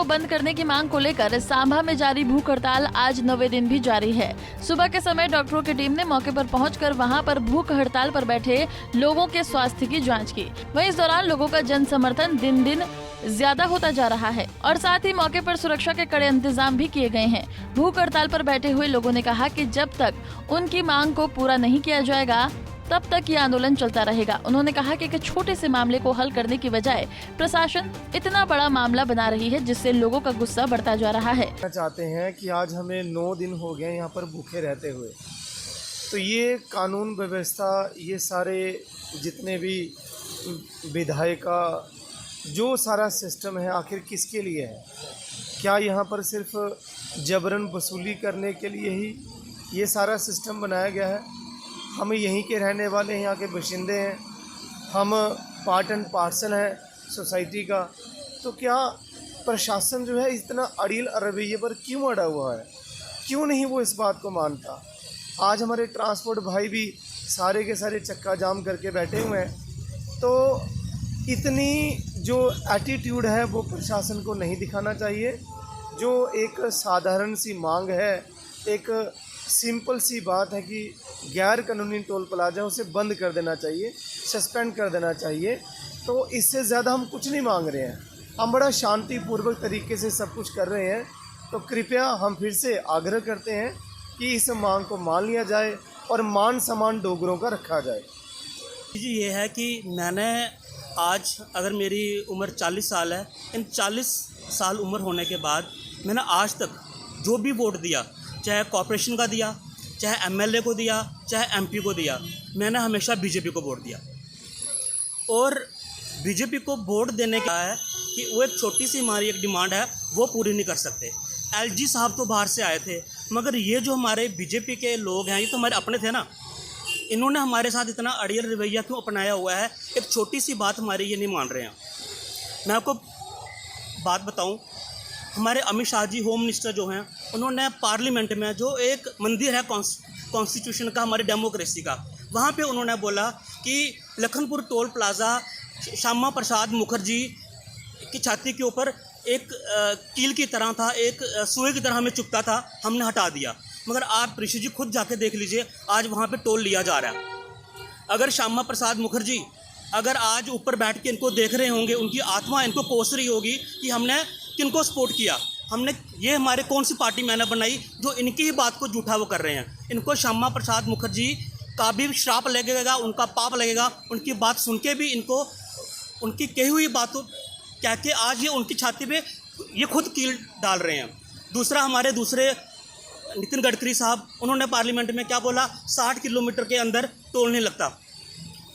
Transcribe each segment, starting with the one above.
बंद करने की मांग को लेकर सांभा में जारी भूख हड़ताल आज 9वें दिन भी जारी है। सुबह के समय डॉक्टरों की टीम ने मौके पर पहुंचकर वहां पर भूख हड़ताल पर बैठे लोगों के स्वास्थ्य की जांच की। वहीं इस दौरान लोगों का जन समर्थन दिन दिन ज्यादा होता जा रहा है और साथ ही मौके पर सुरक्षा के कड़े इंतजाम भी किए गए हैं। भूख हड़ताल पर बैठे हुए लोगों ने कहा कि जब तक उनकी मांग को पूरा नहीं किया जाएगा तब तक ये आंदोलन चलता रहेगा। उन्होंने कहा कि एक छोटे से मामले को हल करने की बजाय प्रशासन इतना बड़ा मामला बना रही है जिससे लोगों का गुस्सा बढ़ता जा रहा है। चाहते हैं कि आज हमें 9 दिन हो गए यहाँ पर भूखे रहते हुए, तो ये कानून व्यवस्था, ये सारे जितने भी विधायिका जो सारा सिस्टम है आखिर किसके लिए है? क्या यहाँ पर सिर्फ जबरन वसूली करने के लिए ही ये सारा सिस्टम बनाया गया है? हम यहीं के रहने वाले हैं, यहाँ के बाशिंदे हैं, हम पार्ट एंड पार्सल हैं सोसाइटी का, तो क्या प्रशासन जो है इतना अड़ियल रवैये पर क्यों अड़ा हुआ है? क्यों नहीं वो इस बात को मानता? आज हमारे ट्रांसपोर्ट भाई भी सारे के सारे चक्का जाम करके बैठे हुए हैं, तो इतनी जो एटीट्यूड है वो प्रशासन को नहीं दिखाना चाहिए। जो एक साधारण सी मांग है, एक सिंपल सी बात है कि गैर कानूनी टोल प्लाजा उसे बंद कर देना चाहिए, सस्पेंड कर देना चाहिए। तो इससे ज़्यादा हम कुछ नहीं मांग रहे हैं, हम बड़ा शांतिपूर्वक तरीके से सब कुछ कर रहे हैं। तो कृपया हम फिर से आग्रह करते हैं कि इस मांग को मान लिया जाए और मान सम्मान डोगरों का रखा जाए। जी ये है कि मैंने आज, अगर मेरी उम्र 40 साल है, इन 40 साल उम्र होने के बाद मैंने आज तक जो भी वोट दिया, चाहे कॉर्पोरेशन का दिया, चाहे एमएलए को दिया, चाहे एमपी को दिया, मैंने हमेशा बीजेपी को वोट दिया। और बीजेपी को वोट देने का है कि वो एक छोटी सी हमारी एक डिमांड है वो पूरी नहीं कर सकते। एलजी साहब तो बाहर से आए थे, मगर ये जो हमारे बीजेपी के लोग हैं ये तो हमारे अपने थे ना, इन्होंने हमारे साथ इतना अड़ियल रवैया क्यों अपनाया हुआ है? एक छोटी सी बात हमारी ये नहीं मान रहे हैं। मैं आपको बात बताऊं, हमारे अमित शाह जी होम मिनिस्टर जो हैं, उन्होंने पार्लियामेंट में जो एक मंदिर है कॉन्स्टिट्यूशन का, हमारी डेमोक्रेसी का, वहाँ पे उन्होंने बोला कि लखनपुर टोल प्लाज़ा श्यामा प्रसाद मुखर्जी की छाती के ऊपर एक कील की तरह था, एक सुई की तरह हमें चुभता था, हमने हटा दिया। मगर आप ऋषि जी खुद जाके देख लीजिए, आज वहाँ पे टोल लिया जा रहा है। अगर श्यामा प्रसाद मुखर्जी अगर आज ऊपर बैठ के इनको देख रहे होंगे, उनकी आत्मा इनको कोस रही होगी कि हमने किनको सपोर्ट किया, हमने ये हमारे कौन सी पार्टी मैंने बनाई जो इनकी ही बात को झूठा वो कर रहे हैं। इनको श्यामा प्रसाद मुखर्जी का भी श्राप लगेगा, उनका पाप लगेगा। उनकी बात सुन के भी इनको उनकी कही हुई बातों कह के आज ये उनकी छाती पे ये खुद कील डाल रहे हैं। दूसरा, हमारे दूसरे नितिन गडकरी साहब, उन्होंने पार्लियामेंट में क्या बोला, 60 किलोमीटर के अंदर टोल नहीं लगता,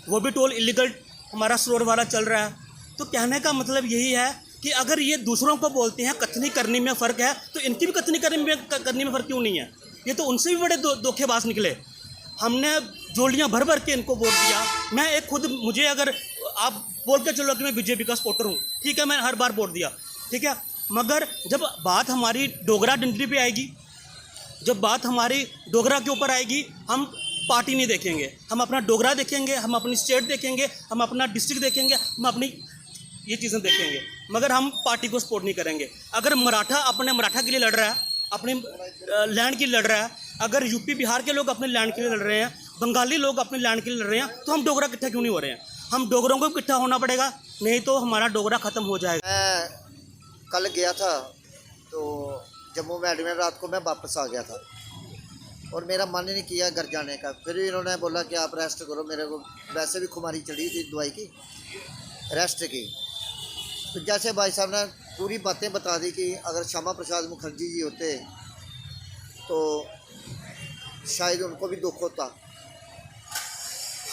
वो भी टोल इलीगल हमारा सरोवर वाला चल रहा है। तो कहने का मतलब यही है कि अगर ये दूसरों को बोलते हैं कथनी करने में फ़र्क है, तो इनकी भी कथनी करने में फ़र्क क्यों नहीं है? ये तो उनसे भी बड़े धोखेबाज निकले। हमने जोड़ियाँ भर भर के इनको वोट दिया। मैं एक खुद, मुझे अगर आप बोल के चलो कि मैं बीजेपी का सपोर्टर हूँ, ठीक है, मैं हर बार वोट दिया, ठीक है, मगर जब बात हमारी डोगरा डंडली पे आएगी, जब बात हमारी डोगरा के ऊपर आएगी, हम पार्टी नहीं देखेंगे, हम अपना डोगरा देखेंगे, हम अपनी स्टेट देखेंगे, हम अपना डिस्ट्रिक्ट देखेंगे, हम अपनी ये चीज़ें देखेंगे, मगर हम पार्टी को सपोर्ट नहीं करेंगे। अगर मराठा अपने मराठा के लिए लड़ रहा है, अपने लैंड के लिए लड़ रहा है, अगर यूपी बिहार के लोग अपने लैंड के लिए लड़ रहे हैं, बंगाली लोग अपने लैंड के लिए लड़ रहे हैं, तो हम डोगरा इकट्ठा क्यों नहीं हो रहे हैं? हम डोगरों को इकट्ठा होना पड़ेगा, नहीं तो हमारा डोगरा ख़त्म हो जाएगा। मैं कल गया था तो जम्मू में एडमिट, रात को मैं वापस आ गया था और मेरा मन ही नहीं किया घर जाने का। फिर भी इन्होंने बोला कि आप रेस्ट करो, मेरे को वैसे भी खुमारी चढ़ी थी दवाई की, रेस्ट की। तो जैसे भाई साहब ने पूरी बातें बता दी कि अगर श्यामा प्रसाद मुखर्जी जी होते तो शायद उनको भी दुख होता।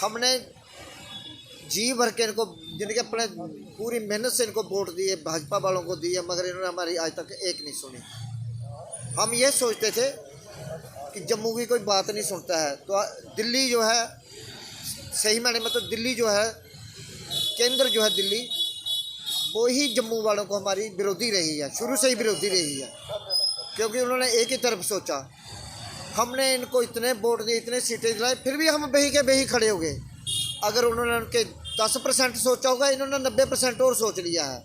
हमने जी भर के इनको, जिनके अपने पूरी मेहनत से इनको वोट दिए, भाजपा वालों को दिए, मगर इन्होंने हमारी आज तक एक नहीं सुनी। हम ये सोचते थे कि जम्मू की कोई बात नहीं सुनता है, तो दिल्ली जो है, सही मायने में तो दिल्ली जो है, केंद्र जो है दिल्ली, वो ही जम्मू वालों को हमारी विरोधी रही है, शुरू से ही विरोधी रही है, क्योंकि उन्होंने एक ही तरफ सोचा। हमने इनको इतने वोट दिए, इतने सीटें दिलाई, फिर भी हम बही के बही खड़े हो गए। अगर उन्होंने उनके 10% सोचा होगा, इन्होंने 90% और सोच लिया है।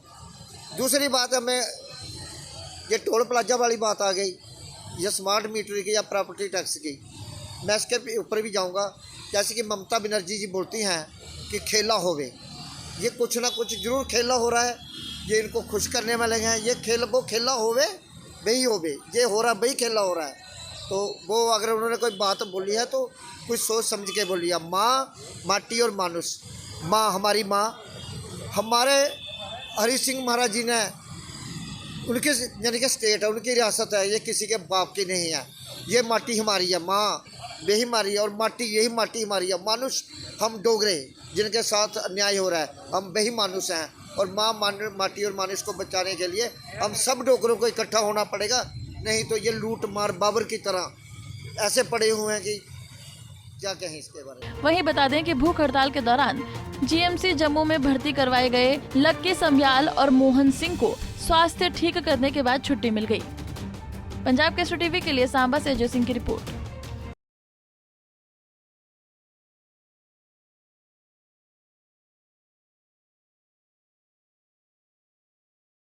दूसरी बात, हमें ये टोल प्लाजा वाली बात आ गई, ये स्मार्ट मीटर की या प्रॉपर्टी टैक्स की, मैं इसके ऊपर भी जाऊंगा। जैसे कि ममता बनर्जी जी बोलती हैं कि खेला होवे, ये कुछ ना कुछ जरूर खेला हो रहा है, ये इनको खुश करने में लगे हैं। ये खेल वो खेला होवे वही होवे, ये हो रहा वही खेला हो रहा है। तो वो अगर उन्होंने कोई बात बोली है तो कुछ सोच समझ के बोली है। माँ, माटी और मानुष, माँ हमारी माँ, हमारे हरि सिंह महाराज जी ने, उनके यानी कि स्टेट है, उनकी रियासत है, ये किसी के बाप की नहीं है। ये माटी हमारी है, माँ वही हमारी है और माटी यही माटी हमारी है। मानुष हम डोगरे जिनके साथ अन्याय हो रहा है, हम वही मानुष हैं। और माँ माटी और मानुष को बचाने के लिए हम सब डोगरों को इकट्ठा होना पड़ेगा, नहीं तो ये लूट मार बाबर की तरह ऐसे पड़े हुए हैं कि क्या कहें इसके बारे में। वहीं बता दें कि भूख हड़ताल के दौरान जीएमसी जम्मू में भर्ती करवाए गए लक्की समयाल और मोहन सिंह को स्वास्थ्य ठीक करने के बाद छुट्टी मिल गई। पंजाब केसरी टीवी के लिए सांबा से अजय सिंह की रिपोर्ट।